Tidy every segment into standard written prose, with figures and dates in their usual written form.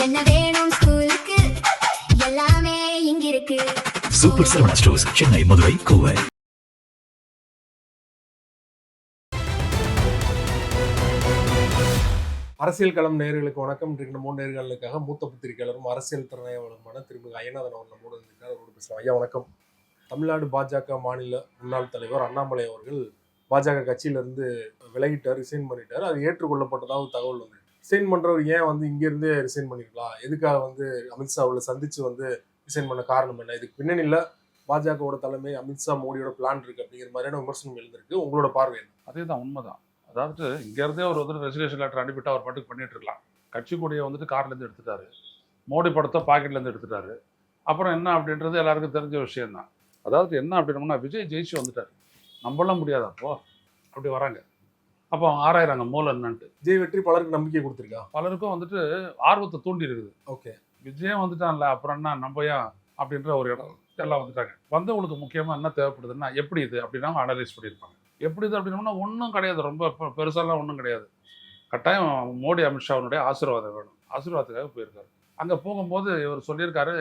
என்ன வேணும் ஸ்கூலுக்கு எல்லாமே இங்கிருக்கு. Super Saravana stores, Chennai, Madurai, Kovai. அரசியல் களம் நேயர்களுக்கு வணக்கம். இன்றைக்கு நம்ம நேயர்களுக்காக மூத்த பத்திரிகையாளரும் அரசியல் திறனாய்வாளருமான திரும்ப ஐயநாதன் அவர் நம்மோடு இருக்கார். அவரோடு பேசலாம். ஐயா வணக்கம். தமிழ்நாடு பாஜக மாநில முன்னாள் தலைவர் அண்ணாமலை அவர்கள் பாஜக கட்சியிலிருந்து விலகிட்டார், ரிசைன் பண்ணிட்டார். அது ஏற்றுக்கொள்ளப்பட்டதாக ஒரு தகவல் வந்து ரிசைன் பண்றவர் ஏன் வந்து இங்கிருந்தே ரிசைன் பண்ணிருக்கலாம், எதுக்காக வந்து அமித்ஷா அவர்களை சந்திச்சு வந்து ரிசைன் பண்ண காரணம் என்ன, இதுக்கு பின்னணியில் பாஜகவோட தலைமை அமித்ஷா மோடியோட பிளான் இருக்கு அப்படிங்கிற மாதிரியான விமர்சனம் எழுந்திருக்கு. உங்களோட பார்வை என்ன? அதே தான், உண்மைதான். அதாவது இங்கேருந்தே அவர் வந்து ரெசிக்னேஷன் லெட்டர் அனுப்பிட்டு அவர் பாட்டுக்கு பண்ணிட்டு இருக்கலாம். கட்சி கொடியை வந்துட்டு கார்லேருந்து எடுத்துட்டாரு, மோடி படத்தை பாக்கெட்லேருந்து எடுத்துட்டாரு. அப்புறம் என்ன அப்படின்றது எல்லாருக்கும் தெரிஞ்ச விஷயம்தான். அதாவது என்ன அப்படின்னோம்னா, விஜய் ஜெயிச்சு வந்துட்டார், நம்பலாம் முடியாது. அப்போ அப்படி வராங்க, அப்போ அவங்க ஆராயிறாங்க மூலம் என்னன்ட்டு. விஜய் வெற்றி பலருக்கு நம்பிக்கை கொடுத்துருக்கா, பலருக்கும் வந்துட்டு ஆர்வத்தை தூண்டி இருக்குது. ஓகே, விஜயம் வந்துட்டான்ல, அப்புறம் என்ன நம்ம ஏன் அப்படின்ற ஒரு இடம் எல்லாம் வந்துட்டாங்க. வந்தவங்களுக்கு முக்கியமாக என்ன தேவைப்படுதுன்னா, எப்படி இது அப்படின்னா அவங்க அனலைஸ் பண்ணியிருப்பாங்க. எப்படி இது அப்படின்னோம்னா ஒன்றும் கிடையாது, ரொம்ப பெருசாலாம் ஒன்றும் கிடையாது. கட்டாயம் மோடி அமித்ஷாவுடைய ஆசீர்வாதம் வேணும், ஆசீர்வாதத்துக்காக போயிருக்காரு. அங்கே போகும்போது இவர் சொல்லியிருக்காரு,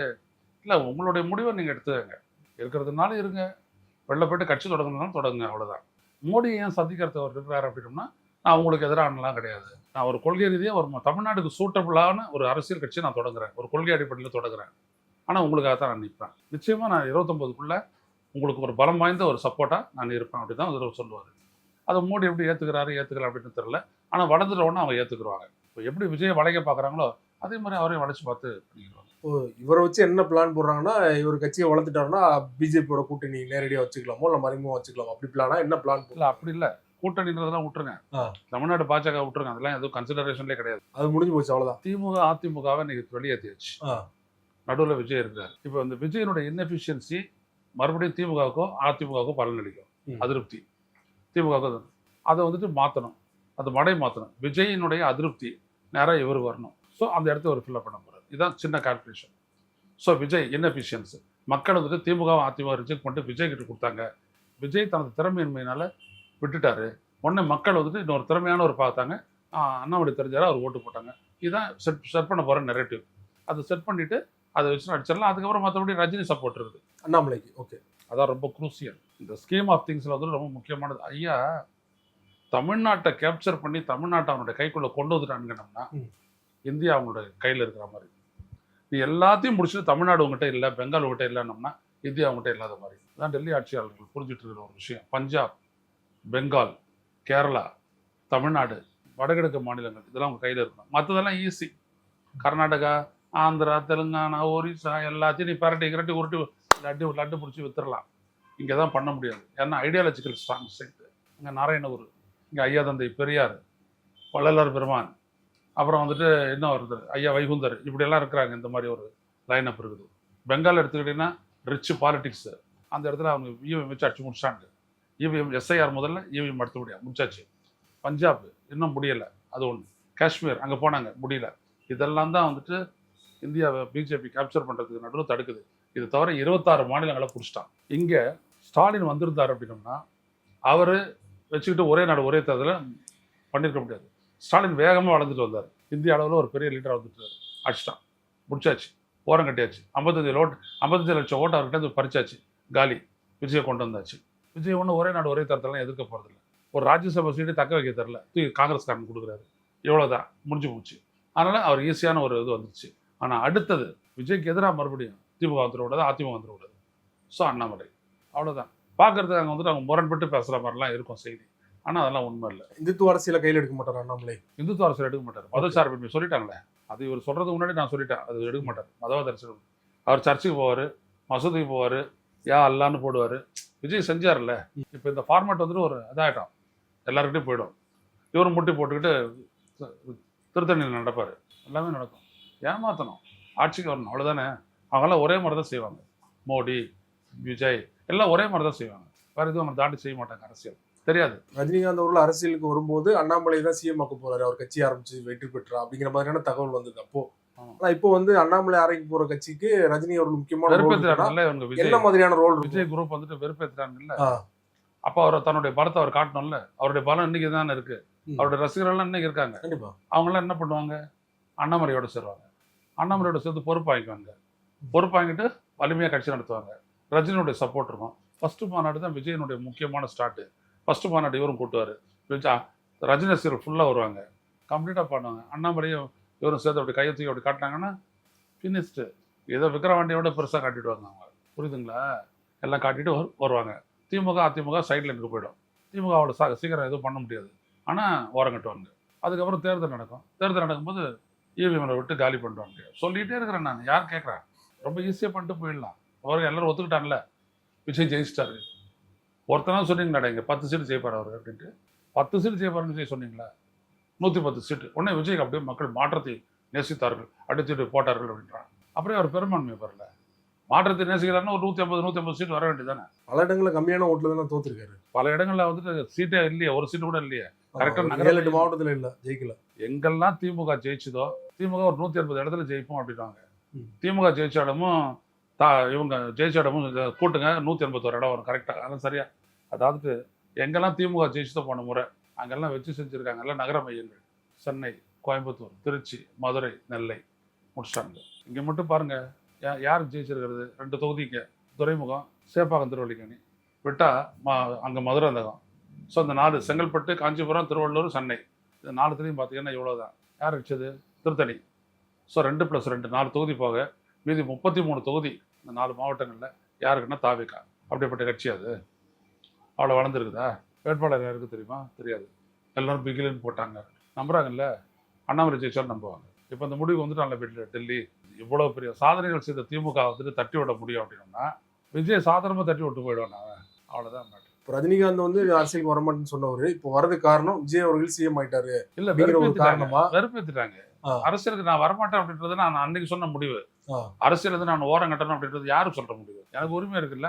இல்லை உங்களுடைய முடிவை நீங்கள் எடுத்துக்கங்க, இருக்கிறதுனால இருங்க, வெளில போய்ட்டு கட்சி தொடங்குனாலும் தொடங்குங்க, அவ்வளோதான். மோடி ஏன் சந்திக்கிறத அவர் இருக்கிறாரு அப்படின்னோம்னா, நான் உங்களுக்கு எதிரானலாம் கிடையாது, நான் ஒரு கொள்கை ரீதியாக ஒரு தமிழ்நாட்டுக்கு சூட்டபுளான ஒரு அரசியல் கட்சியை நான் தொடங்குறேன், ஒரு கொள்கை அடிப்படையில் தொடங்குறேன். ஆனால் உங்களுக்காக தான் நான் நிற்பேன், நிச்சயமாக நான் 29க்குள்ளே உங்களுக்கு ஒரு பலம் வாய்ந்த ஒரு சப்போர்ட்டாக நான் இருப்பேன் அப்படி தான் அவர் சொல்லுவார். அதை மோடி எப்படி ஏற்றுக்கல அப்படின்னு தெரியல. ஆனால் வளர்ந்துட்டோன்னா அவங்க ஏற்றுக்குருவாங்க. இப்போ எப்படி விஜயை வளைக்க பார்க்குறாங்களோ அதே மாதிரி அவரையும் வளைச்சு பார்த்து பண்ணிடுவாங்க. இவரை வச்சு என்ன பிளான் போடுறாங்கன்னா, இவர் கட்சியை வளர்த்துட்டாருன்னா பிஜேபியோட கூட்டணி நேரடியாக வச்சுக்கலாமோ இல்லை மறைமுகமாக வச்சுக்கலாமோ, அப்படி பிளானா என்ன பிளான்? இல்லை அப்படி இல்லை, கூட்டணின்றதெல்லாம் விட்டுருங்க, தமிழ்நாடு பாஜக விட்டுருங்க, அதெல்லாம் எதுவும் கன்சிடரேஷன்லேயே கிடையாது. அது முடிஞ்சு போச்சு, அவ்வளோதான். திமுக அதிமுகவை இன்னைக்கு வெளியேற்றியாச்சு, நடுவில் விஜய் இருக்கார். இப்போ இந்த விஜயனுடைய இன்எஃபிஷியன்சி மறுபடியும் திமுகவுக்கோ அதிமுகவுக்கோ பலனளிக்கும், அதிருப்தி திமுகவுக்கு. அதை வந்துட்டு மாற்றணும், அந்த மடை மாற்றணும். விஜயினுடைய அதிருப்தி நேராக இவர் வரணும். ஸோ அந்த இடத்த ஒரு ஃபில்லப் பண்ண போகிறார். இதுதான் சின்ன கால்குலேஷன். ஸோ விஜய் இன்எஃபிஷியன்ஸு மக்கள் வந்துட்டு திமுக அதிமுக ரிஜெக்ட் பண்ணிட்டு விஜய் கிட்ட கொடுத்தாங்க. விஜய் தனது திறமையின்மையினால விட்டுட்டாரு. உடனே மக்கள் வந்துட்டு இன்னொரு திறமையானவர் பார்த்தாங்க, அண்ணாமலை தெரிஞ்சாலும் அவர் ஓட்டு போட்டாங்க. இதுதான் செட் பண்ண போகிற நெரேட்டிவ். அதை செட் பண்ணிவிட்டு அதை வச்சு அடிச்சிடலாம். அதுக்கப்புறம் மற்றபடி ரஜினி சப்போர்ட் இருக்குது அண்ணாமலைக்கு. ஓகே, அதான் ரொம்ப குரூசியல். இந்த ஸ்கீம் ஆஃப் திங்ஸில் வந்து ரொம்ப முக்கியமானது. ஐயா தமிழ்நாட்டை கேப்சர் பண்ணி தமிழ்நாட்டை அவனுடைய கைக்குள்ளே கொண்டு வந்துட்டானுங்கன்னா இந்தியா அவங்களுடைய கையில் இருக்கிற மாதிரி. நீ எல்லாத்தையும் முடிச்சுட்டு தமிழ்நாடு உங்ககிட்ட இல்லை, பெங்கால் உங்ககிட்ட இல்லைன்னோம்னா இந்தியா அவங்ககிட்ட இல்லாத மாதிரி. அதான் டெல்லி ஆட்சியாளர்கள் புரிஞ்சுட்டு இருக்கிற ஒரு விஷயம். பஞ்சாப், பெங்கால், கேரளா, தமிழ்நாடு, வடகிழக்கு மாநிலங்கள் இதெல்லாம் அவங்க கையில் இருக்கணும். மற்றதெல்லாம் ஈஸி. கர்நாடகா, ஆந்திரா, தெலுங்கானா, ஒரிசா எல்லாத்தையும் நீ கிரட்டி உருட்டி லட்டு பிடிச்சி வித்துடலாம். இங்கே தான் பண்ண முடியாது. ஏன்னா ஐடியாலஜிக்கல் ஸ்ட்ராங் ஸ்ட்ரென்த்து. இங்கே நாராயணகுரு, இங்கே ஐயா தந்தை பெரியார், வள்ளலார் பெருமான், அப்புறம் வந்துட்டு இன்னும் வருது ஐயா வைகுந்தர், இப்படியெல்லாம் இருக்கிறாங்க. இந்த மாதிரி ஒரு லைனப் இருக்குது. பெங்கால் எடுத்துக்கிட்டிங்கன்னா ரிச் பாலிட்டிக்ஸு. அந்த இடத்துல அவங்க இவிஎம் வச்சு அடிச்சு முடிச்சாங்க. இவிஎம் எஸ்ஐஆர் முதல்ல இவிஎம் அடுத்த முடியாது முடிச்சாச்சு. பஞ்சாப் இன்னும் முடியலை, அது ஒன்று. காஷ்மீர் அங்கே போனாங்க, முடியல. இதெல்லாம் தான் வந்துட்டு இந்தியாவை பிஜேபி கேப்சர் பண்ணுறதுக்கு நடுவில் தடுக்குது. இது தவிர 26 மாநிலங்களை பிடிச்சிட்டான். இங்கே ஸ்டாலின் வந்திருந்தார் அப்படின்னோம்னா அவர் வச்சுக்கிட்டு ஒரே நாடு ஒரே தேர்தலில் பண்ணியிருக்க முடியாது. ஸ்டாலின் வேகமாக வளர்ந்துட்டு வந்தார், இந்திய அளவில் ஒரு பெரிய லீடராக வந்துட்டு அடிச்சிட்டான், முடிச்சாச்சு, ஓரம் கட்டியாச்சு. 55 லட்சம் ஓட்டு அவர்கிட்ட பறிச்சாச்சு, காலி. விஜயை கொண்டு வந்தாச்சு. விஜய் ஒன்று ஒரே நாடு ஒரே தேர்தலாம் எதிர்க்க போகிறதில்ல. ஒரு ராஜ்யசபா சீட்டு தக்க வைக்க தரல, காங்கிரஸ்காரன் கொடுக்குறாரு, இவ்வளோதான், முடிஞ்சு போச்சு. அதனால் அவர் ஈஸியான ஒரு இது வந்துச்சு. ஆனால் அடுத்தது விஜய்க்கு எதிராக மறுபடியும் திமுக வந்துடக்கூடாது, அதிமுக வந்துடக்கூடாது. ஸோ அண்ணாமலை அவ்வளோதான். பார்க்குறதுக்கு அங்கே வந்துட்டு அவங்க முரண்பட்டு பேசுகிற மாதிரிலாம் இருக்கும் செய்தி. ஆனால் அதெல்லாம் உண்மை இல்லை. இந்துத்துவ அரசியலை கையில் எடுக்க மாட்டார் அண்ணாமலை. இந்துத்துவ அரசியல் எடுக்க மாட்டார், மதச்சார்பின்மை சொல்லிட்டாங்களே. அது இவர் சொல்கிறதுக்கு முன்னாடி நான் சொல்லிட்டேன், அது எடுக்க மாட்டார். மதவாத அரசியல். அவர் சர்ச்சுக்கு போவார், மசூதிக்கு போவார், யா அல்லான்னு போடுவார். விஜய் செஞ்சார்ல. இப்போ இந்த ஃபார்மேட் வந்துட்டு ஒரு இதாகிட்டோம், எல்லாருக்கிட்டையும் போயிடும். இவரும் முட்டி போட்டுக்கிட்டு திருத்தணியில் நடப்பார், எல்லாமே நடக்கும். ஏமாற்றணும், ஆட்சிக்கு வரணும், அவ்வளோதானே. அவங்களாம் ஒரே மாதிரி தான் செய்வாங்க. மோடி, விஜய் எல்லாம் ஒரே மாதிரி தான் செய்வாங்க. வேறு எதுவும் அவங்க தாண்டி செய்ய மாட்டாங்க. அரசியல் தெரியாது. ரஜினிகாந்த் அவர்கள் அரசியலுக்கு வரும்போது அண்ணாமலை தான் சிஎம் ஆக்க போறாரு, அவர் கட்சி ஆரம்பிச்சு வெற்றி பெற்றா அப்படிங்கிற மாதிரியான தகவல் வந்தது அப்போ. ஆனா இப்போ வந்து அண்ணாமலை ஆரம்பிக்க போற கட்சிக்கு ரஜினி அவர்கள் முக்கியமான என்ன மாதிரியான ரோல்? விஜய் குரூப் வந்துட்டு வெறுப்பேற்றுறாங்க இல்ல, அப்போ அவர் தன்னுடைய பலத்தை அவர் காட்டணும்ல. அவருடைய பலம் இன்னைக்கு தானே இருக்கு, அவருடைய ரசிகர்கள் இன்னைக்கு இருக்காங்க. அவங்களாம் என்ன பண்ணுவாங்க, அண்ணாமலையோட சேருவாங்க. அண்ணாமலையோட சேர்த்து பொறுப்பு வாங்கிக்குவாங்க. பொறுப்பு வாங்கிட்டு வலிமையாக கட்சி நடத்துவாங்க. ரஜினியுடைய சப்போர்ட் இருக்கும். ஃபர்ஸ்ட் மாநாடு தான் விஜயனுடைய முக்கியமான ஸ்டார்ட். ஃபர்ஸ்ட் மாநாடு இவரும் கூட்டுவார். ரஜினி ரசிகர்கள் ஃபுல்லாக வருவாங்க, கம்ப்ளீட்டாக பண்ணுவாங்க. அண்ணாமலையும் இவரும் சேர்த்து அப்படி கையை தூக்கி அப்படி காட்டினாங்கன்னா ஃபினிஷ்டு. ஏதோ விக்ரவாண்டியோட பெருசாக காட்டிடுவாங்க அவங்க. புரியுதுங்களா? எல்லாம் காட்டிட்டு வருவாங்க. திமுக அதிமுக சைடில் இருக்க போயிடும். திமுக அவ்வளோ சீக்கிரம் எதுவும் பண்ண முடியாது. ஆனால் ஓரம் கட்டுவாங்க. அதுக்கப்புறம் தேர்தல் நடக்கும். தேர்தல் நடக்கும்போது இவிஎம்ல விட்டு காலி பண்ணுவாங்க. சொல்லிகிட்டே இருக்கிறேன் நான். யார் கேட்குறேன்? ரொம்ப ஈஸியாக பண்ணிட்டு போயிடலாம். அவருக்கு எல்லாரும் ஒத்துக்கிட்டான்ல, விஜய் ஜெயிச்சிட்டாரு. ஒருத்தனா சொன்னீங்களாடா இங்கே 10 சீட்டு ஜெயிப்பார் அவர் அப்படின்ட்டு. 10 சீட்டு ஜெயிப்பாருன்னு விஜய் சொன்னீங்களா? 110 சீட்டு. உடனே விஜய்க்கு அப்படியே மக்கள் மாற்றத்தை நேசித்தார்கள், அடிச்சுட்டு போட்டார்கள் அப்படின்றான். அப்படியே அவர் பெரும்பான்மையை பெறல. மாற்றத்தை நேசிக்கிறாருன்னா ஒரு 150 சீட் வர வேண்டியதானே. பல இடங்களில் கம்மியான ஓட்டுல தானே தோத்துருக்காரு. பல இடங்கள்ல வந்துட்டு சீட்டே இல்லையே, ஒரு சீட்டு கூட இல்லையே. கரெக்டாக 7-8 மாவட்டத்தில் இல்லை, ஜெயிக்கல. எங்கெல்லாம் திமுக ஜெயிச்சதோ, திமுக ஒரு 180 இடத்துல ஜெயிப்போம் அப்படின்வாங்க. திமுக ஜெயிச்ச இடமும் இவங்க ஜெயிச்ச இடமும் கூட்டுங்க 181 இடம் வரும். கரெக்டாக அதெல்லாம் சரியா. அதாவது எங்கெல்லாம் திமுக ஜெயிச்சதோ போன முறை அங்கெல்லாம் வச்சு செஞ்சுருக்காங்க. எல்லாம் நகர மையங்கள். சென்னை, கோயம்புத்தூர், திருச்சி, மதுரை, நெல்லை முடிச்சிட்டாங்க. இங்கே மட்டும் பாருங்க யார் ஜெயிச்சிருக்கிறது? 2 தொகுதிங்க. துறைமுகம், சேப்பாக்கம், திருவள்ளிக்கணி விட்டால் அங்கே மதுரை அந்தகம். ஸோ அந்த 4 செங்கல்பட்டு, காஞ்சிபுரம், திருவள்ளூர், சென்னை, இந்த 4த்துலையும் பார்த்தீங்கன்னா இவ்வளோதான். யார் வச்சது? திருத்தணி. ஸோ 2+2 4 தொகுதி போக மீதி 33 தொகுதி இந்த 4 மாவட்டங்களில் யாருக்குன்னா தாவிக்கா. அப்படிப்பட்ட கட்சி அது. அவ்வளோ வளர்ந்துருக்குதா? வேட்பாளர் யாருக்கு தெரியுமா? தெரியாது. எல்லோரும் பிகிலின்னு போட்டாங்க. நம்புறாங்கல்ல, அண்ணாமலை ஜெயிச்சாலும் நம்புவாங்க. இப்போ அந்த முடிவு வந்துட்டாங்க. டெல்லி இவ்வளோ பெரிய சாதனைகள் செய்த திமுக வந்துட்டு தட்டி விட முடியும் அப்படின்னா விஜய் சாதாரணமாக தட்டி விட்டு போயிடுவான். அவ்வளோதான். இப்போ ரஜினிகாந்த் வந்து அரசியலுக்கு வரமாட்டேன்னு சொன்னவர் இப்போ வரதுக்கு காரணம் விஜய் அவர்கள் சிஎம் ஆயிட்டாரு. இல்லை, வெறுப்பேற்றிட்டாங்க. அரசியலுக்கு நான் வரமாட்டேன் அப்படின்றது நான் அன்னைக்கு சொன்ன முடிவு. அரசியல் வந்து நான் ஓரம் கட்டணும் அப்படின்றது யாரும் சொல்ற முடிவு? எனக்கு உரிமை இருக்குல்ல,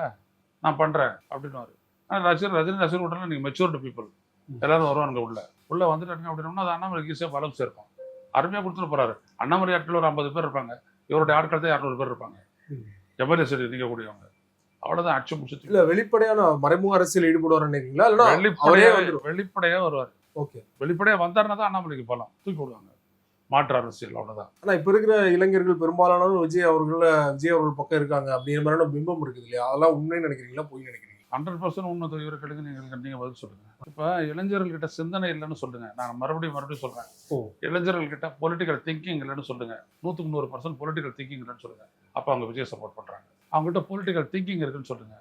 நான் பண்றேன் அப்படின்னு. ஆனால் ரஜினி ரசிகர் கூட்டம் நீங்க மெச்சூர்டு பீப்புள் எல்லாரும் வருவாங்க. உள்ள வந்துட்டாங்க அப்படின்னா அது அண்ணாமலைக்கு ஈஸியாக பலம் சேர்க்கும். அருமையாக கொடுத்துட்டு போறாரு. அண்ணாமலை ஆட்கள் ஒரு 50 பேர் இருப்பாங்க. இவருடைய ஆட்கள் தான் 200 பேர் இருப்பாங்க. எம்எல்ஏ சீட் நீங்க கூடியவங்க. அவ்வளவுதான். அச்சு முடிச்சு இல்ல வெளிப்படையான மறைமுக அரசியல் ஈடுபடுவார் நினைக்கிறீங்களா? வெளிப்படையா வருவார். ஓகே, வெளிப்படையா வந்தாருன்னா தான் அண்ணாமலைக்கு பலம் தூக்கி விடுவாங்க. மாற்று அரசியல் அவ்வளவுதான். ஆனா இப்ப இருக்கிற இளைஞர்கள் பெரும்பாலானவர்கள் விஜய் அவர்கள் பக்கம் இருக்காங்க அப்படிங்கிற மாதிரியான பிம்பம் இருக்குது இல்லையா? அதெல்லாம் உண்மைன்னு நினைக்கிறீங்களா, பொய் நினைக்கிறீங்க? 100% உண்மை. இவர்களுக்கு நீங்க பதில் சொல்லுங்க. இப்ப இளைஞர்கள்கிட்ட சிந்தனை இல்லைன்னு சொல்லுங்க. நான் மறுபடியும் சொல்றேன். இளைஞர்கள்கிட்ட பொலிட்டிக்கல் திங்கிங் இல்லைன்னு சொல்லுங்க. 100க்கு 100% பொலிட்டிக்கல் திங்கிங் இல்லைன்னு சொல்லுங்க. அப்ப அவங்க விஜய் சப்போர்ட் பண்றாங்க. அவங்ககிட்ட பொலிட்டிக்கல் திங்கிங் இருக்குன்னு சொல்லுங்க.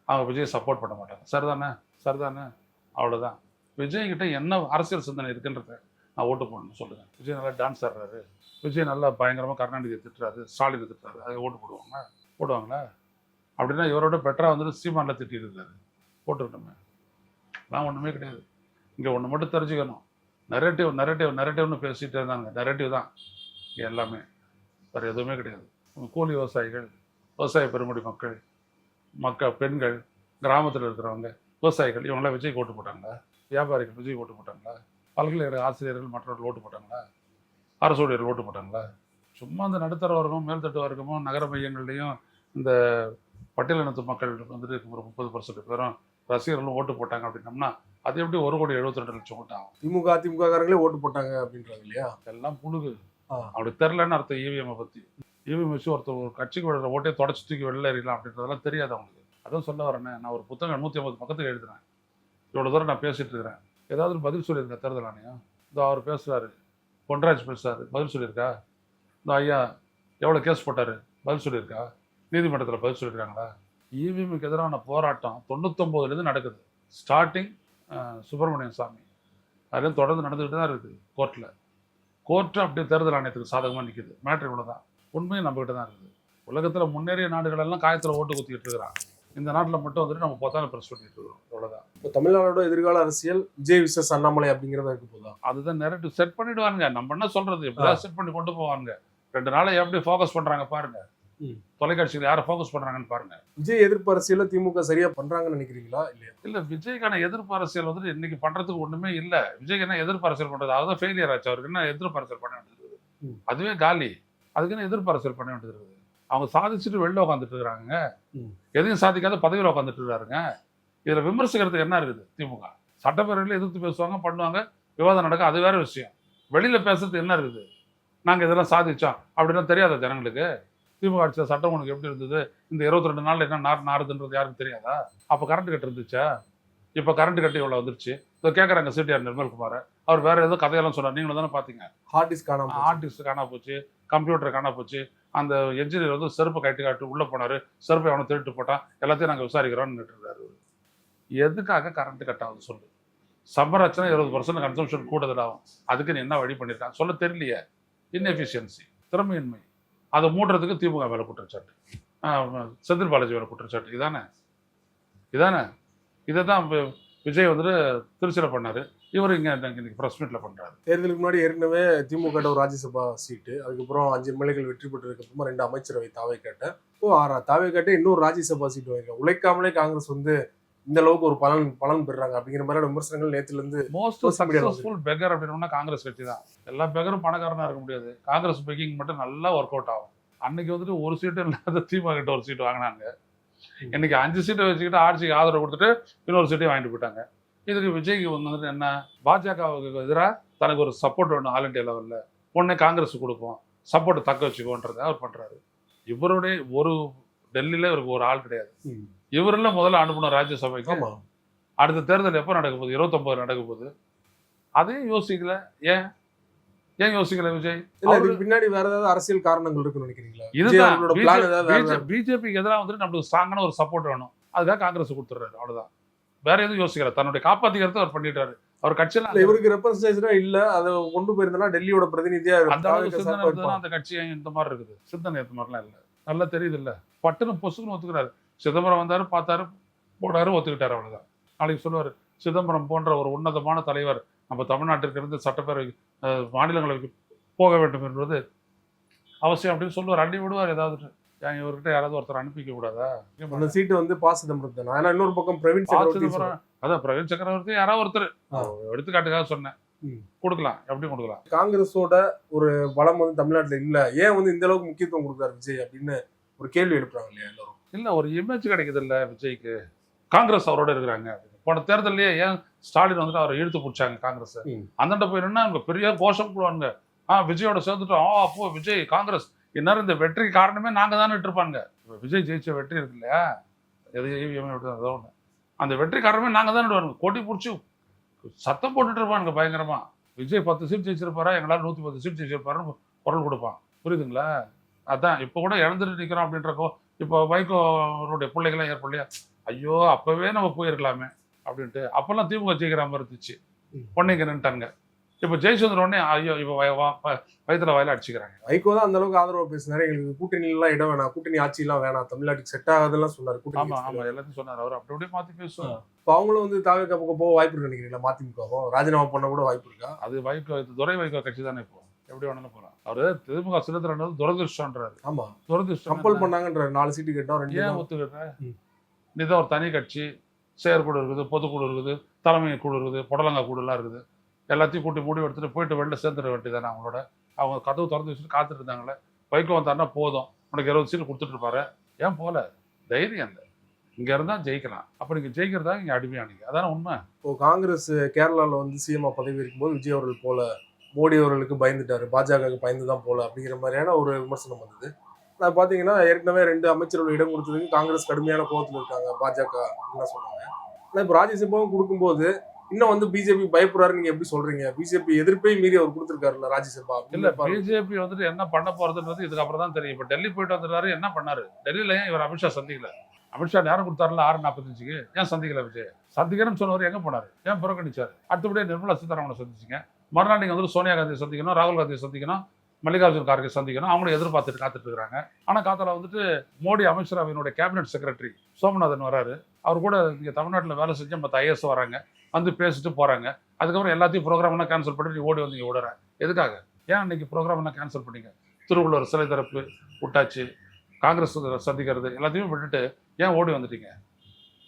அவங்க விஜய் சப்போர்ட் பண்ண மாட்டாங்க. சரிதானே? அவ்வளவுதான். விஜய் கிட்ட என்ன அரசியல் சிந்தனை இருக்குன்றத நான் ஓட்டு போடணும்னு சொல்லுங்க. விஜய் நல்லா டான்ஸ் ஆடுறாரு, விஜய் நல்லா பயங்கரமா கருணாநிதியை திட்டுறாரு, ஸ்டாலினை திட்டுறாரு, அதை ஓட்டு போடுவாங்களா? அப்படின்னா இவரோட பெட்டரா வந்துட்டு சீமானில் திட்டிட்டு இருக்காரு. போட்டுக்கிட்டோமே. நான் ஒன்றுமே கிடையாது. இங்கே ஒன்று மட்டும் தெரிஞ்சுக்கணும். நெரேட்டிவ்னு பேசிகிட்டே இருந்தாங்க. நெரேட்டிவ் தான் எல்லாமே, வேறு எதுவுமே கிடையாது. கூலி விவசாயிகள், விவசாய பெருமுடி மக்கள், பெண்கள், கிராமத்தில் இருக்கிறவங்க, விவசாயிகள் இவங்களாம் விஜய்க்கு ஓட்டு போட்டாங்களா? வியாபாரிகள் விஜய்க்கு ஓட்டு போட்டாங்களா? பல்கலைக்கழக ஆசிரியர்கள் மற்றவர்கள் ஓட்டு போட்டாங்களா? அரசு ஊழியர்கள் ஓட்டு போட்டாங்களா? சும்மா அந்த நடுத்தர வர்க்கமும் மேல்தட்டு வர்க்கமும் நகர மையங்கள்லையும் இந்த பட்டியலினத்து மக்கள் வந்துட்டு ஒரு 30% பேரும் ரசிகர்களும் ஓட்டு போட்டாங்க அப்படின்னம்னா அது எப்படி 1,72,00,000 ஓட்டு ஆகும்? திமுக காரங்களே ஓட்டு போட்டாங்க அப்படின்றாங்க இல்லையா? எல்லாம் புழுகு. அப்படி தெரிலன்னு அர்த்தம். இவிஎம் பற்றி இவிஎம் வச்சு ஒரு கட்சிக்கு விடுற ஓட்டே தொடச்சி தூக்கி வெளில எறியலாம் அப்படின்றதெல்லாம் தெரியாது அவங்களுக்கு. அதான் சொல்ல வரேன்னு. நான் ஒரு புத்தகம் 150 பக்கத்துக்கு எழுதுறேன். இவ்வளோ தூரம் நான் பேசிட்டு இருக்கிறேன். ஏதாவது பதில் சொல்லியிருக்கேன் தேர்தல் ஆணையம்? இந்த அவர் பேசுறாரு, பொன்ராஜ் பேசுறாரு, பதில் சொல்லியிருக்கா? இந்த ஐயா எவ்வளோ கேஸ் போட்டாரு, பதில் சொல்லியிருக்கா? நீதிமன்றத்தில் பதில் சொல்லியிருக்காங்களா? இவிஎம்க்கு எதிரான போராட்டம் 99லேருந்து நடக்குது. ஸ்டார்டிங் சுப்பிரமணியன் சாமி, அதுலேருந்து தொடர்ந்து நடந்துக்கிட்டு தான் இருக்குது. கோர்ட்டு அப்படியே தேர்தல் ஆணையத்துக்கு சாதகமாக நிற்குது. மேட்ரு இவ்வளோ தான். உண்மையும் நம்மகிட்ட தான் இருக்குது. உலகத்தில் முன்னேறிய நாடுகளெல்லாம் காயத்தில் ஓட்டு குத்திக்கிட்டு இருக்கிறான். இந்த நாட்டில் மட்டும் வந்துட்டு நம்ம பொத்தான பிரஸ் பண்ணிட்டு இருக்கிறோம். அவ்வளோதான். இப்போ தமிழ்நாடோட எதிர்கால அரசியல் விஜய் விசஸ் அண்ணாமலை அப்படிங்கிறத இருக்கு போதா? அதுதான் நெரேட்டிவ் செட் பண்ணிடுவாங்க. நம்ம என்ன சொல்றது, எப்படிதான் செட் பண்ணி கொண்டு போவாங்க. 2 நாளை எப்படி ஃபோக்கஸ் பண்றாங்க பாருங்க. தொலைக்காட்சியில் யாரை ஃபோக்கஸ் பண்றாங்கன்னு பாருங்க. விஜய் எதிர்ப்பு அரசியல திமுக சரியா பண்றாங்கன்னு நினைக்கிறீங்களா? இல்ல, விஜய்க்கான எதிர்ப்பு அரசியல் வந்துட்டு இன்னைக்கு பண்றதுக்கு ஒண்ணுமே இல்ல. விஜய்க்கு என்ன எதிர்ப்பு அரசியல் பண்றது? அதுதான் ஃபெயிலியர் ஆச்சு. அவருக்கு என்ன எதிர்ப்பு அரசியல் பண்ண வேண்டியது? அதுவே காலி. அதுக்கு என்ன எதிர்ப்பு அரசியல் பண்ண வேண்டியது இருக்குது? அவங்க சாதிச்சுட்டு வெளில உட்காந்துட்டு இருக்கிறாங்க. எதையும் சாதிக்காத பதவியில் உட்காந்துட்டு இருக்காருங்க. இதுல விமர்சிக்கிறதுக்கு என்ன இருக்குது? திமுக சட்டப்பேரவையில் எதிர்த்து பேசுவாங்க, பண்ணுவாங்க, விவாதம் நடக்க, அது வேற விஷயம். வெளியில பேசுறது என்ன இருக்குது? நாங்கள் இதெல்லாம் சாதிச்சோம் அப்படின்னா தெரியாதா ஜனங்களுக்கு? திமுக ஆட்சியில் சட்டம் ஒழுங்கு எப்படி இருந்தது, இந்த 22 நாளில் என்ன நாறுதுன்றது யாருக்கும் தெரியாதா? அப்போ கரண்ட் கட்டு இருந்துச்சா? இப்போ கரண்ட் கட்டு இவ்வளோ வந்துருச்சு. இப்போ கேட்குறாங்க சிடிஆர் நிர்மல்குமார், அவர் வேற ஏதோ கதையெல்லாம் சொன்னார், நீங்களும் தானே பார்த்தீங்க. ஹார்ட் டிஸ்க் காணாம ஆர்டிஸ்ட் காணா போச்சு, கம்ப்யூட்டர் காணா போச்சு, அந்த என்ஜினியர் வந்து செருப்பை காட்டு உள்ளே போனார், செருப்பை அவனை திருட்டு போட்டான், எல்லாத்தையும் நாங்கள் விசாரிக்கிறோம்னு இருக்காரு. எதுக்காக கரண்ட் கட் ஆகுது சொல்லு? சம்பராச்சுனா 20% கன்சம்ஷன் கூடுதல் ஆகும். அதுக்கு நீ என்ன வழி பண்ணியிருக்காங்க சொல்ல தெரியலையே. இன்எஃபிஷியன்சி, திறமையின்மை, அதை மூடுறதுக்கு திமுக மேலே குற்றச்சாட்டு, செந்தில் பாலாஜி மேலே குற்றச்சாட்டு. இதானே இதை தான் விஜய் வந்துட்டு திருச்சியில் பண்ணார், இவர் இங்கே இன்னைக்கு ப்ரெஸ் மீட்டில் பண்ணுறாரு. தேர்தலுக்கு முன்னாடி ஏற்கனவே திமுக ஒரு ராஜ்யசபா சீட்டு, அதுக்கப்புறம் 5 எம்எல்ஏக்கள் வெற்றி பெற்றதுக்கு அப்புறமா 2 அமைச்சரவை தாவை கேட்ட, தாவை கேட்ட இன்னொரு ராஜ்யசபா சீட்டு வாங்கிக்க. உழைக்காமலே காங்கிரஸ் வந்து இந்த அளவுக்கு ஒரு பலன் பெறாங்க அப்படிங்கிற மாதிரி விமர்சனங்கள் நேத்துல இருந்து. மோஸ்ட் சக்சஸ்ஃபுல் பெக்கர் அப்படின்னா காங்கிரஸ் கட்சி தான். எல்லா பெக்கரும் பணக்காரனா இருக்க முடியாது. காங்கிரஸ் பெக்கிங் மட்டும் நல்லா ஒர்க் அவுட் ஆகும். அன்னைக்கு வந்துட்டு ஒரு சீட்டு இல்லாத திமுக கிட்ட ஒரு சீட்டு வாங்கினாங்க. இன்னைக்கு 5 சீட்டை வச்சுக்கிட்டு ஆட்சிக்கு ஆதரவு கொடுத்துட்டு இன்னொரு சீட்டையும் வாங்கிட்டு போயிட்டாங்க. இதுக்கு விஜய்க்கு வந்துட்டு என்ன, பாஜகவுக்கு எதிராக தனக்கு ஒரு சப்போர்ட் வேணும் ஆல் இண்டியா லெவலில், உடனே காங்கிரஸ் கொடுப்போம், சப்போர்ட் தக்க வச்சுக்கோன்றதை அவர் பண்றாரு. இவருடைய ஒரு டெல்லியில இவருக்கு ஒரு ஆள் கிடையாது. இவரெல்லாம் முதல்ல அனுப்பணும் ராஜ்யசபைக்கு. அடுத்த தேர்தல் எப்போ நடக்க போகுது? 29 நடக்க போகுது. அதையும் யோசிக்கல. ஏன் யோசிக்கல விஜய்? பின்னாடி வேற ஏதாவது அரசியல் காரணங்கள் இருக்குன்னு நினைக்கிறீங்களா? இதுதான் பிஜேபிக்கு எதிராக வந்துட்டு நம்மளுக்கு ஸ்ட்ராங்கான ஒரு சப்போர்ட் வேணும், அதுக்காக காங்கிரஸ் கொடுத்துறாரு, அவ்வளவுதான். வேற எதுவும் யோசிக்கல. தன்னுடைய காப்பாத்திக்கிறத அவர் பண்ணிட்டாரு. அவர் கட்சியில இவருக்கு ரெப்ரசன்டேஷனா இல்ல, அதை கொண்டு போயிருந்தா டெல்லியோட பிரதிநிதியா அந்த அளவுக்கு சிந்தனை அந்த கட்சி இந்த மாதிரி இருக்குது. சிந்தனை இந்த மாதிரிலாம் இல்லை, நல்லா தெரியுது இல்ல. பட்டுன்னு பொசுக்குன்னு ஒத்துக்கிறாரு. சிதம்பரம் வந்தாரு, பார்த்தாரு, போனாரு, ஒத்துக்கிட்டாரு, அவ்வளவுதான். நாளைக்கு சொல்லுவாரு, சிதம்பரம் போன்ற ஒரு உன்னதமான தலைவர் நம்ம தமிழ்நாட்டிற்கு இருந்து சட்டப்பேரவை மாநிலங்களுக்கு போக வேண்டும் என்பது அவசியம் அப்படின்னு சொல்லுவார். அள்ளி விடுவார். ஏதாவது இவர்கிட்ட யாராவது ஒருத்தர் அனுப்பிக்க கூடாதா? அந்த சீட்டு வந்து ப. சிதம்பரம் தான். இன்னொரு பக்கம் பிரவீன் சக்கரவர்த்தி, அதான் பிரவீன் சக்கரவர்த்தி யாராவது ஒருத்தர் எடுத்துக்காட்டுக்காக சொன்னேன், கொடுக்கலாம். எப்படி கொடுக்கலாம்? காங்கிரஸோட ஒரு பலம் வந்து தமிழ்நாட்டுல இல்ல, ஏன் வந்து இந்த அளவுக்கு முக்கியத்துவம் கொடுக்குறாரு விஜய் அப்படின்னு ஒரு கேள்வி எழுப்புறாங்க இல்லையா எல்லாரும்? இல்ல, ஒரு இமேஜ் கிடைக்குது இல்ல விஜய்க்கு, காங்கிரஸ் அவரோட இருக்கிறாங்க. போன தேர்தலையே ஏன் ஸ்டாலின் வந்துட்டு அவரை இழுத்து பிடிச்சாங்க காங்கிரஸ். அந்தாண்ட போயிருந்தா அவங்க பெரிய கோஷம் போடுவாங்க, விஜயோட சேர்ந்துட்டோம், அப்போ விஜய் காங்கிரஸ் இந்நேரம் இந்த வெற்றிக்கு காரணமே நாங்க தானே இருப்பாங்க. விஜய் ஜெயிச்ச வெற்றி இருக்கு இல்லையா, ஒண்ணு, அந்த வெற்றி காரணமே நாங்க தானே வருவாங்க. கொடி பிடிச்சி சத்தம் போட்டுட்டு இருப்பானுங்க பயங்கரமா. விஜய் 10 சீட் ஜெயிச்சிருப்பாரா, எங்களால் 110 சீட் ஜெயிச்சிருப்பாருன்னு குரல் கொடுப்பான். புரியுதுங்களா? அதான் இப்போ கூட இழந்துட்டு நிற்கிறோம் அப்படின்றக்கோ. இப்போ வைகோருடைய பிள்ளைகள்லாம் ஏற்படலையா, ஐயோ அப்பவே நம்ம போயிருக்கலாமே அப்படின்ட்டு. அப்பெல்லாம் திமுக ஜெயிக்கிற மாதிரி இருந்துச்சு, பொண்ணைங்க நின்ட்டாங்க. இப்போ ஜெயச்சந்திர உடனே ஐயோ இப்போ வயதுல வயல அடிச்சுக்கிறாங்க. வைகோ தான் அந்த அளவுக்கு ஆதரவு பேசினாரு, எங்களுக்கு கூட்டணி எல்லாம் இடம் வேணாம், கூட்டணி ஆட்சி எல்லாம் வேணாம், தமிழ்நாட்டுக்கு செட் ஆகாதெல்லாம் சொன்னாரு. ஆமா எல்லாத்தையும் சொன்னார் அவர். அப்படி மாத்தி பேசுவார். இப்போ அவங்களும் வந்து தாவேக்கா பக்கம் போக வாய்ப்பு இருக்கு நினைக்கிறீங்களா? மதிமுகவும் ராஜினாமா பண்ண கூட வாய்ப்பு இருக்கா? அது வைகோ, துரை வைகோ கட்சி தானே, இப்போ எப்படி வேணாலும் போகலாம். அவரு திமுக சிலத்துல துரதிருஷ்டன்றாரு. ஆமா, துரதிருஷ்டம் கம்பல் பண்ணாங்கன்ற 4 சீட்டு கேட்டோம். ஏன் ஒத்துக்கிட்ட? நீதான் ஒரு தனி கட்சி, செயற்குழு இருக்குது, பொதுக்குழு இருக்குது, தலைமை குழு இருக்குது, புடலங்கா குழுலாம் இருக்குது. எல்லாத்தையும் கூட்டி மூடி எடுத்துட்டு போயிட்டு வெளில சேர்ந்துட வேண்டியதானே அவங்களோட. அவங்க கதவு திறந்து வச்சுட்டு காத்துட்டு இருந்தாங்களே. வைகோ வந்தாருன்னா போதும், உனக்கு 20 சீட்டு கொடுத்துட்டு இருப்பாரு. ஏன் போல? தைரியம் இல்லை. இங்க இருந்தா ஜெயிக்கலாம். அப்ப நீங்க ஜெயிக்கிறதா இங்க அடிமையானீங்க, அதான உண்மை. இப்போ காங்கிரஸ் கேரளாவில் வந்து சிஎம் பதவி இருக்கும்போது விஜய் அவர்கள் போல மோடி அவர்களுக்கு பயந்துட்டாரு, பாஜகவுக்கு பயந்து தான் போல அப்படிங்கிற மாதிரியான ஒரு விமர்சனம் வந்தது. நான் பார்த்தீங்கன்னா ஏற்கனவே 2 அமைச்சர்கள் இடம் கொடுத்ததுக்கு காங்கிரஸ் கடுமையான கோபத்தில் இருக்காங்க, பாஜக அப்படின்னு சொன்னாங்க. ஆனால் இப்போ ராஜ்யசபாவும் கொடுக்கும்போது இன்னும் வந்து பிஜேபி பயப்படுறாரு, நீங்க எப்படி சொல்றீங்க? பிஜேபி எதிர்ப்பை மீறி அவர் கொடுத்துருக்காருல்ல ராஜ்யசபா. இல்ல, பிஜேபி வந்துட்டு என்ன பண்ண போறதுன்றது இதுக்கு அப்புறம் தான் தெரியும். இப்போ டெல்லி போயிட்டு வந்துட்டாரு, என்ன பண்ணாரு டெல்லியில? ஏன் இவர் அமித்ஷா சந்திக்கல? அமித்ஷா நேரம் கொடுத்தாருல 6:45க்கு, ஏன் சந்திக்கல விஜய்? சந்திக்கிறேன்னு சொன்னவர் எங்க போனாரு? ஏன் புறக்கணிச்சாரு? அடுத்தபடியே நிர்மலா சீதாராமனை சந்திச்சிங்க. மறுநாள் நீங்க வந்து சோனியா காந்தியை சந்திக்கணும், ராகுல் காந்தியை சந்திக்கணும், மல்லிகார்ஜுன் கார்கே சந்திக்கணும். அவங்களும் எதிர்பார்த்துட்டு காத்துட்டு இருக்காங்க. ஆனா காத்தால வந்துட்டு மோடி அமைச்சரவையினுடைய கேபினெட் செக்ரட்டரி சோமநாதன் வராரு. அவர் கூட இங்க தமிழ்நாட்டில் வேலை செஞ்ச மற்ற ஐஎஸ் வராங்க, வந்து பேசிட்டு போறாங்க. அதுக்கப்புறம் எல்லாத்தையும் ப்ரோக்ராம் கேன்சல் பண்ணிட்டு நீ ஓடி வந்து இங்க விடுற எதுக்காக? ஏன் அன்னைக்கு ப்ரோக்ராம் கேன்சல் பண்ணீங்க? திருவள்ளுவர் சிலை திறப்பு விட்டாச்சு, காங்கிரஸ் சந்திக்கிறது எல்லாத்தையும் விட்டுட்டு ஏன் ஓடி வந்துட்டீங்க?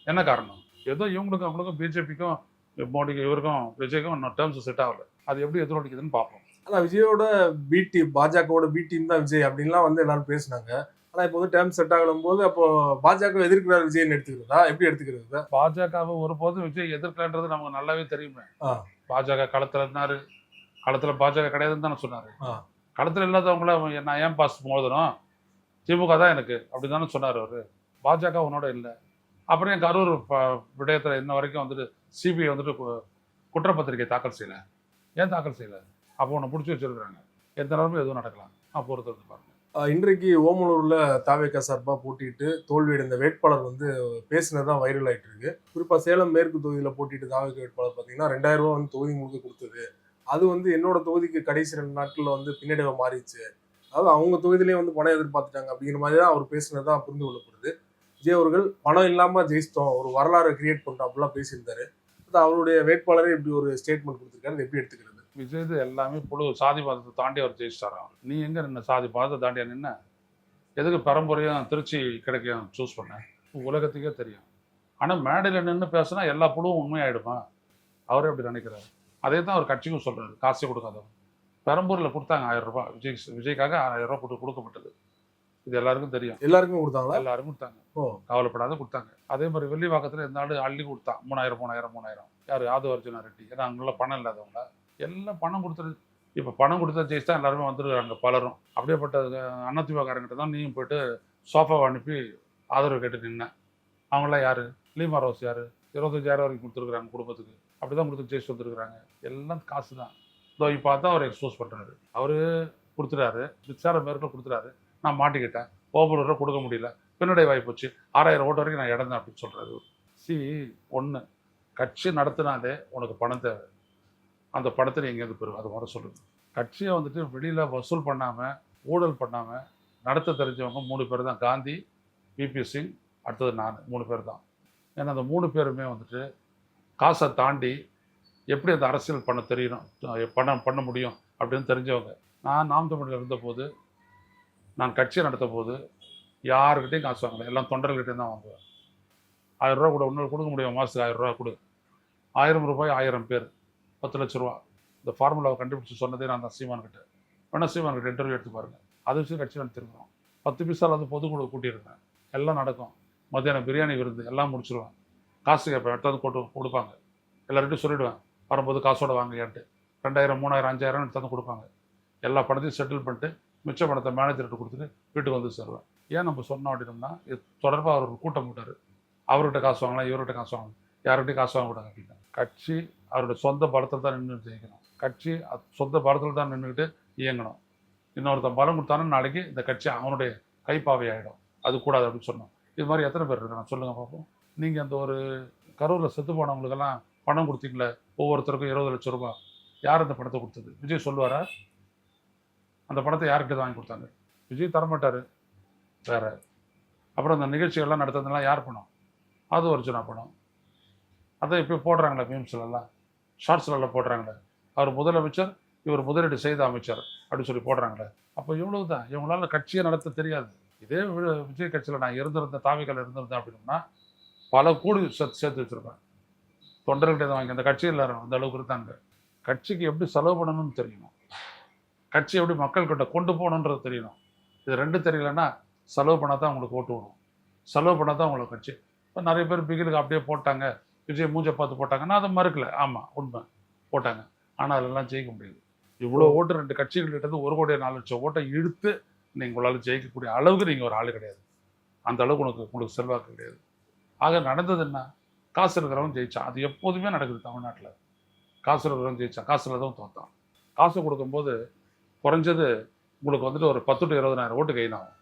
என்ன காரணம்? ஏதோ இவங்களுக்கும் அவங்களுக்கும் பிஜேபிக்கும் மோடிக்கு இவருக்கும் விஜய்க்கும் டேர்ம்ஸ் செட் ஆகல. அது எப்படி எதிரொலிக்குதுன்னு பார்ப்போம். ஆனால் விஜயோட பி டீம், பாஜகவோட பி டீம் தான் விஜய் அப்படின்லாம் வந்து எல்லாரும் பேசினாங்க. ஆனால் இப்போ வந்து டேர்ம் செட் ஆகும் போது அப்போ பாஜக எதிர்க்கிறார் விஜய்னு எடுத்துக்கிறதா? எப்படி எடுத்துக்கிறது? பாஜகவை ஒருபோதும் விஜய் எதிர்க்கலன்றது நமக்கு நல்லாவே தெரியுமே. பாஜக களத்துல இருந்தாரு, களத்துல பாஜக கிடையாதுன்னு தானே சொன்னாரு. களத்தில் இல்லாதவங்கள நான் ஏன் பாஸ் மோதணும், திமுக தான் எனக்கு அப்படி தானே சொன்னார் அவர். பாஜக உன்னோட இல்லை. அப்புறம் என் கரூர் விடயத்தில் இன்ன வரைக்கும் வந்துட்டு சிபிஐ வந்துட்டு குற்றப்பத்திரிகை தாக்கல் செய்யலை. ஏன் தாக்கல் செய்யலை? அப்போ உன்னை பிடிச்சி வச்சிருக்கிறாங்க. எந்த நேரமும் எதுவும் நடக்கலாம். பொறுத்து பாருங்க. இன்றைக்கு ஓமலூர்ல தாவேகா சார்பா போட்டிட்டு தோல்வியடைந்த வேட்பாளர் வந்து பேசினதான் வைரல் ஆயிட்டு இருக்கு. குறிப்பா சேலம் மேற்கு தொகுதியில போட்டிட்டு தாவேகா வேட்பாளர் பாத்தீங்கன்னா 2000 ரூபாய் வந்து தொகுதி முழுக்க கொடுத்தது. அது வந்து என்னோட தொகுதிக்கு கடைசி 2 நாட்கள்ல வந்து பின்னடைவை மாறிடுச்சு. அதாவது அவங்க தொகுதியிலேயே வந்து பணம் எதிர்பார்த்துட்டாங்க அப்படிங்கிற மாதிரி தான் அவர் பேசினதான் புரிந்து கொள்ளப்படுது. விஜய் அவர்கள் பணம் இல்லாம ஜெயிச்சிட்டோம், ஒரு வரலாறு கிரியேட் பண்ணிட்டோம் அப்படிலாம் பேசியிருந்தாரு. அவருடைய வேட்பாளரே இப்படி ஒரு ஸ்டேட்மெண்ட் கொடுத்திருக்காரு. எப்படி எடுத்துக்கிறது? விஜய் எல்லாமே சாதி பாதத்தை தாண்டி அவர் ஜெயிச்சிட்டாராம். நீ எங்க நின்ன சாதி பாதத்தை தாண்டியா நின்ன? எதுக்கு பரம்பரையும் திருச்சி கிடைக்கும் சூஸ் பண்ண? உலகத்துக்கே தெரியும். ஆனால் மேடையில் நின்று பேசினா எல்லா புழுவும் உண்மையாயிடுமா? அவரே அப்படி நினைக்கிறாரு. அதே தான் அவர் கட்சிக்கும் சொல்றாரு. காசே கொடுக்காதவர். பெரம்பூரில் கொடுத்தாங்க 1000 ரூபாய். விஜய்க்காக 1000 ரூபாய் போட்டு கொடுக்கப்பட்டது. இது எல்லாருக்கும் தெரியும். எல்லாருக்கும் கொடுத்தாங்களா? எல்லாருக்கும் கொடுத்தாங்க. கவலைப்படாத கொடுத்தாங்க. அதே மாதிரி வெள்ளிவாக்கத்தில் இந்த நாடு அள்ளி கொடுத்தான் 3000. யார்? ஆதவ அர்ஜுனா ரெட்டி. ஏன்னா அங்கெல்ல பணம் இல்லாதவங்க எல்லாம் பணம் கொடுத்துரு. இப்போ பணம் கொடுத்தா ஜெயிச்சு தான் எல்லாருமே வந்துருக்காங்க பலரும். அப்படியேப்பட்ட அதிமுககாரங்கிட்ட தான் நீயும் போயிட்டு சோஃபாவை அனுப்பி ஆதரவு கேட்டு நின்னேன். அவங்களாம் யாரு? லீமா ரோஸ் யாரு? 25,000 வரைக்கும் கொடுத்துருக்குறாங்க குடும்பத்துக்கு. அப்படிதான் கொடுத்து ஜெயிச்சு வந்துருக்குறாங்க. எல்லாம் காசு தான். இதோ இப்போ தான் அவர் எக்ஸ்போஸ் பண்ணுறாரு. அவர் கொடுத்துட்டாரு, விசார மேற்கொள்ள கொடுத்துட்டாரு. நான் மாட்டிக்கிட்டேன், ஓபலூரில் கொடுக்க முடியல, பின்னடை வாய்ப்போச்சு, 6000 ஓட்டு வரைக்கும் நான் இழந்தேன் அப்படின்னு சொல்கிறாரு. ஒன்று, கட்சி நடத்தினாலே உனக்கு பணம் தேவை. அந்த பணத்தை நீ எங்கேருந்து பெறும்? அது மாதிரி சொல்லுங்கள். கட்சியை வந்துட்டு வெளியில் வசூல் பண்ணாமல் ஊழல் பண்ணாமல் நடத்த தெரிஞ்சவங்க 3 பேர் தான். காந்தி, விபி சிங், அடுத்தது நான். 3 பேர் தான். ஏன்னா அந்த 3 பேருமே வந்துட்டு காசை தாண்டி எப்படி அந்த அரசியல் பண்ண தெரியணும், பண்ண முடியும் அப்படின்னு தெரிஞ்சவங்க. நான் நாம் தமிழில் இருந்தபோது, நான் கட்சியை நடத்த போது யாருக்கிட்டையும் காசு வாங்கலை. எல்லாம் தொண்டர்கிட்டையும் தான் வாங்குவேன். 1000 ரூபா கூட ஒன்று கொடுக்க முடியும். மாதத்துக்கு 1000 ரூபா கொடு. 1000 ரூபாய் 1000 பேர் 10 லட்ச ரூபா. இந்த ஃபார்முலாவை கண்டுபிடிச்சி சொன்னதே நான் தான் சீமான்கிட்ட. வேணா சீமான்கிட்ட இன்டர்வியூ எடுத்து பாருங்கள். அதை வச்சு கட்சி நடத்திருக்கிறோம். 10 பைசாவில் வந்து பொதுக்குழு கூட்டியிருக்கேன். எல்லாம் நடக்கும். மத்தியானம் பிரியாணி விருந்து எல்லாம் முடிச்சிருவேன். காசு கேட்பேன், எடுத்து கொடுப்பாங்க. எல்லார்கிட்டையும் சொல்லிவிடுவேன், வரும்போது காசோட வாங்கியான்ட்டு. 2000, 3000, 5000 எடுத்து கொடுப்பாங்க. எல்லா பணத்தையும் செட்டில் பண்ணிட்டு மிச்ச பணத்தை மேனேஜர்கிட்ட கொடுத்துட்டு வீட்டுக்கு வந்து சேருவேன். ஏன் நம்ம சொன்னோம் அப்படின்னோம்னா, இது தொடர்பாக அவர் ஒரு கூட்டம் போட்டார். அவர்கிட்ட காசு வாங்கலாம், இவர்கிட்ட காசு வாங்கலாம், யார்கிட்டையும் காசு வாங்க கூடாது அப்படின்னா. கட்சி அவருடைய சொந்த பலத்தில் தான் நின்று ஜெயிக்கணும். கட்சி சொந்த பலத்தில் தான் நின்றுக்கிட்டு இயங்கணும். இன்னொருத்தன் பலம் கொடுத்தாலும் நாளைக்கு இந்த கட்சி அவனுடைய கைப்பாவை ஆகிடும். அது கூடாது அப்படின்னு சொன்னோம். இது மாதிரி எத்தனை பேர் இருக்காங்க சொல்லுங்கள் பார்ப்போம். நீங்கள் அந்த ஒரு கரூரில் செத்து போனவங்களுக்கெல்லாம் பணம் கொடுத்தீங்களே, ஒவ்வொருத்தருக்கும் 20 லட்சம் ரூபாய். யார் அந்த பணத்தை கொடுத்தது? விஜய் சொல்லுவாரா? அந்த பணத்தை யார்கிட்ட வாங்கி கொடுத்தாங்க? விஜய் தரமாட்டார். வேற அப்புறம் அந்த நிகழ்ச்சிகள்லாம் நடத்துறதுலாம் யார் பணம்? அது ஒரிஜினா பணம். அதை இப்போ போடுறாங்களே மீம்ஸ்லாம், ஷார்ட்ஸ்லாம் போடுறாங்களே, அவர் முதலமைச்சர், இவர் முதலீடு செய்த அமைச்சர் அப்படின்னு சொல்லி போடுறாங்களே. அப்போ இவ்வளவு தான். இவங்களால கட்சியை நடத்த தெரியாது. இதே விஜய் கட்சியில் நான் இருந்திருந்தேன், தாவிகள் இருந்திருந்தேன் அப்படின்னா பல கோடி சேர்த்து வச்சுருப்பேன். தொண்டர்கிட்ட வாங்கி அந்த கட்சியில் அந்த அளவுக்கு இருந்தாங்க. கட்சிக்கு எப்படி செலவு பண்ணணும்னு தெரியணும். கட்சி எப்படி மக்கள்கிட்ட கொண்டு போகணுன்றது தெரியணும். இது 2 தெரியலன்னா செலவு பண்ணால் தான் உங்களுக்கு ஓட்டு வரும். செலவு பண்ணால் தான் உங்களுக்கு கட்சி. இப்போ நிறைய பேர் பிகிலுக்கு அப்படியே போட்டாங்க, விஜய் மூஞ்சை பார்த்து போட்டாங்கன்னா அதை மறுக்கல. ஆமாம், உண்மை போட்டாங்க. ஆனால் அதெல்லாம் ஜெயிக்க முடியாது. இவ்வளோ ஓட்டு 2 கட்சிகள்கிட்ட 1,04,00,000 ஓட்டை இழுத்து நீங்கள் உங்களால் ஜெயிக்கக்கூடிய அளவுக்கு நீங்கள் ஒரு ஆள் கிடையாது. அந்த அளவுக்கு உங்களுக்கு செல்வாக்கு கிடையாது. ஆக நடந்தது என்ன? காசு இருக்கிறவன் ஜெயிச்சான். அது எப்போதுமே நடக்குது தமிழ்நாட்டில். காசு இருக்கிறவன் ஜெயிச்சான், காசு இல்லாதவன் தோற்றான். காசு கொடுக்கும்போது குறைஞ்சது உங்களுக்கு வந்துட்டு ஒரு 10 to 20,000 ஓட்டு கையின் ஆகும்.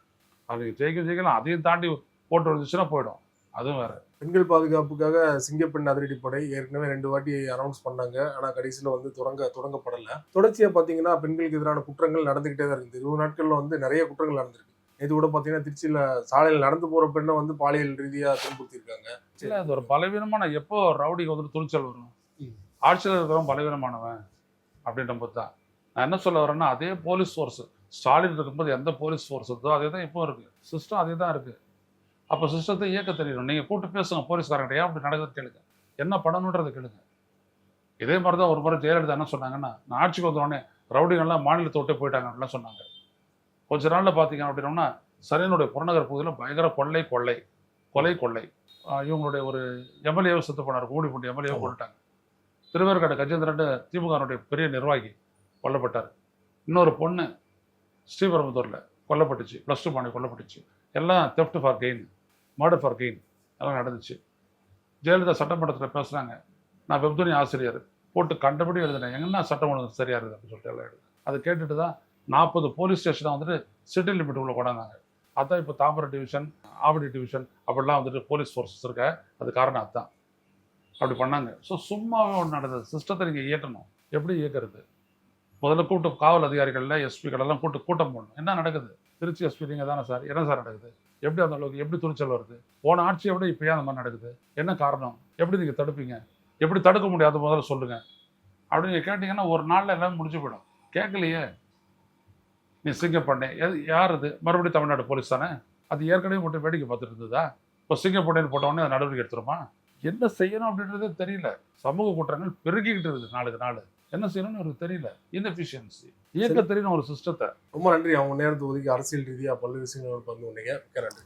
அது ஜெயிக்கலாம். அதையும் தாண்டி ஓட்டு வந்துச்சுன்னா போயிடும். அதுவும் வேற. பெண்கள் பாதுகாப்புக்காக சிங்கப்பெண் அதிரடிப்படை ஏற்கனவே 2 வாட்டி அனௌன்ஸ் பண்ணாங்க. ஆனால் கடைசியில் வந்து தொடங்கப்படலை. தொடர்ச்சியாக பார்த்தீங்கன்னா பெண்களுக்கு எதிரான குற்றங்கள் நடந்துகிட்டே தான் இருக்குது. 20 நாட்களில் வந்து நிறைய குற்றங்கள் நடந்திருக்கு. இது கூட பார்த்தீங்கன்னா திருச்சியில் சாலையில் நடந்து போகிற பெண்ணை வந்து பாலியல் ரீதியாக துன்புறுத்திருக்காங்க. இல்லை, அது ஒரு பலவீனமான, எப்போ ரவுடிக்கு வந்துட்டு துணிச்சல் வரும்? ஆட்சியில் இருக்கிறவன் பலவீனமானவன் அப்படின்ற போது தான். நான் என்ன சொல்ல வரேன்னா, அதே போலீஸ் ஃபோர்ஸ் ஸ்டாலின் இருக்கும்போது எந்த போலீஸ் ஃபோர்ஸ் இருந்தோ அதே தான் இப்போ இருக்குது. சிஸ்டம் அதே தான் இருக்குது. அப்போ சிஸ்டத்தை இயக்க தெரியணும். நீங்கள் கூப்பிட்டு பேசுங்க போலீஸ்காரங்கிட்ட, ஏன் அப்படி நடக்குது கேளுங்க, என்ன பண்ணணுன்றதை கேளுங்க. இதே மாதிரி தான் ஒரு முறை ஜெயலலிதா என்ன சொன்னாங்கன்னா, நான் ஆட்சிக்கு வந்தோடனே ரவுடிகள்லாம் மாநிலத்தை விட்டு போயிட்டாங்க அப்படிலாம் சொன்னாங்க. கொஞ்ச நாளில் பார்த்தீங்க அப்படின்னோம்னா சரியனுடைய புறநகர் பகுதியில் பயங்கர கொலை. இவங்களுடைய ஒரு எம்எல்ஏவை செத்து போனார். கூடிப்பட்டு எம்எல்ஏவை கொண்டுட்டாங்க. திருவேற்காடு கஜேந்திரன் திமுகனுடைய பெரிய நிர்வாகி கொல்லப்பட்டார். இன்னொரு பொண்ணு ஸ்ரீபெரும்புதூரில் கொல்லப்பட்டுச்சு, +2 மாணவி கொல்லப்பட்டுச்சு. எல்லாம் theft for gain, murder for gain எல்லாம் நடந்துச்சு. ஜெயலலிதா சட்டமன்றத்தில் பேசுகிறாங்க, நான் வெப்துனி ஆசிரியர், போட்டு கண்டபடி எழுதினேன், எங்கன்னா சட்டம் ஒழுங்கு சரியாக இருக்குது அப்படின்னு சொல்லிட்டு எல்லாம் எழுது. அதை கேட்டுட்டு தான் 40 போலீஸ் ஸ்டேஷனை வந்துட்டு சிட்டி லிமிட் உள்ள கொண்டாந்தாங்க. அதான் இப்போ தாம்பரம் டிவிஷன், ஆவடி டிவிஷன் அப்படிலாம் வந்துட்டு போலீஸ் ஃபோர்ஸஸ் இருக்க, அது காரணம் அதுதான். அப்படி பண்ணாங்க. ஸோ சும்மாவே ஒன்று நடந்தது. சிஸ்டத்தை நீங்கள் இயக்கணும். எப்படி இயக்கிறது? முதல்ல காவல் அதிகாரிகளில் எஸ்பிகளெல்லாம் கூட்டம் போடணும். என்ன நடக்குது? திருச்சி எஸ்பி நீங்கள் தானே சார், என்ன சார் நடக்குது? எப்படி அந்த அளவுக்கு எப்படி துணிச்சல் வருது? போன ஆட்சியை விட இப்போ ஏன் அந்த மாதிரி நடக்குது? என்ன காரணம்? எப்படி நீங்கள் தடுப்பீங்க? எப்படி தடுக்க முடியாது முதல்ல சொல்லுங்கள் அப்படின்னு நீங்கள் கேட்டிங்கன்னா ஒரு நாளில் எல்லாமே முடிஞ்சு போயிடும். கேட்கலையே. நீ சிங்கப்பண்ணே யார் அது? மறுபடியும் தமிழ்நாடு போலீஸ் தானே. அது ஏற்கனவே மட்டும் வேடிக்கை பார்த்துட்டு இருந்ததா? இப்போ சிங்கப்பண்ணேன்னு போட்டவொடனே அதை நடவடிக்கை எடுத்துருமா? என்ன செய்யணும் அப்படின்றதே தெரியல. சமூக குற்றங்கள் பெருகிக்கிட்டு இருக்குது நாளுக்கு நாள். என்ன செய்யணும்னு எனக்கு தெரியல. இன்எஃபிஷியன்சி இயக்க தெரியணும் ஒரு சிஸ்டத்தை. ரொம்ப நன்றி. அவங்க நேரத்தை ஒதுக்கி அரசியல் ரீதியாக பல்வேறு விஷயங்கள் பகிர்ந்து கொண்டீங்க. மிக்க நன்றி.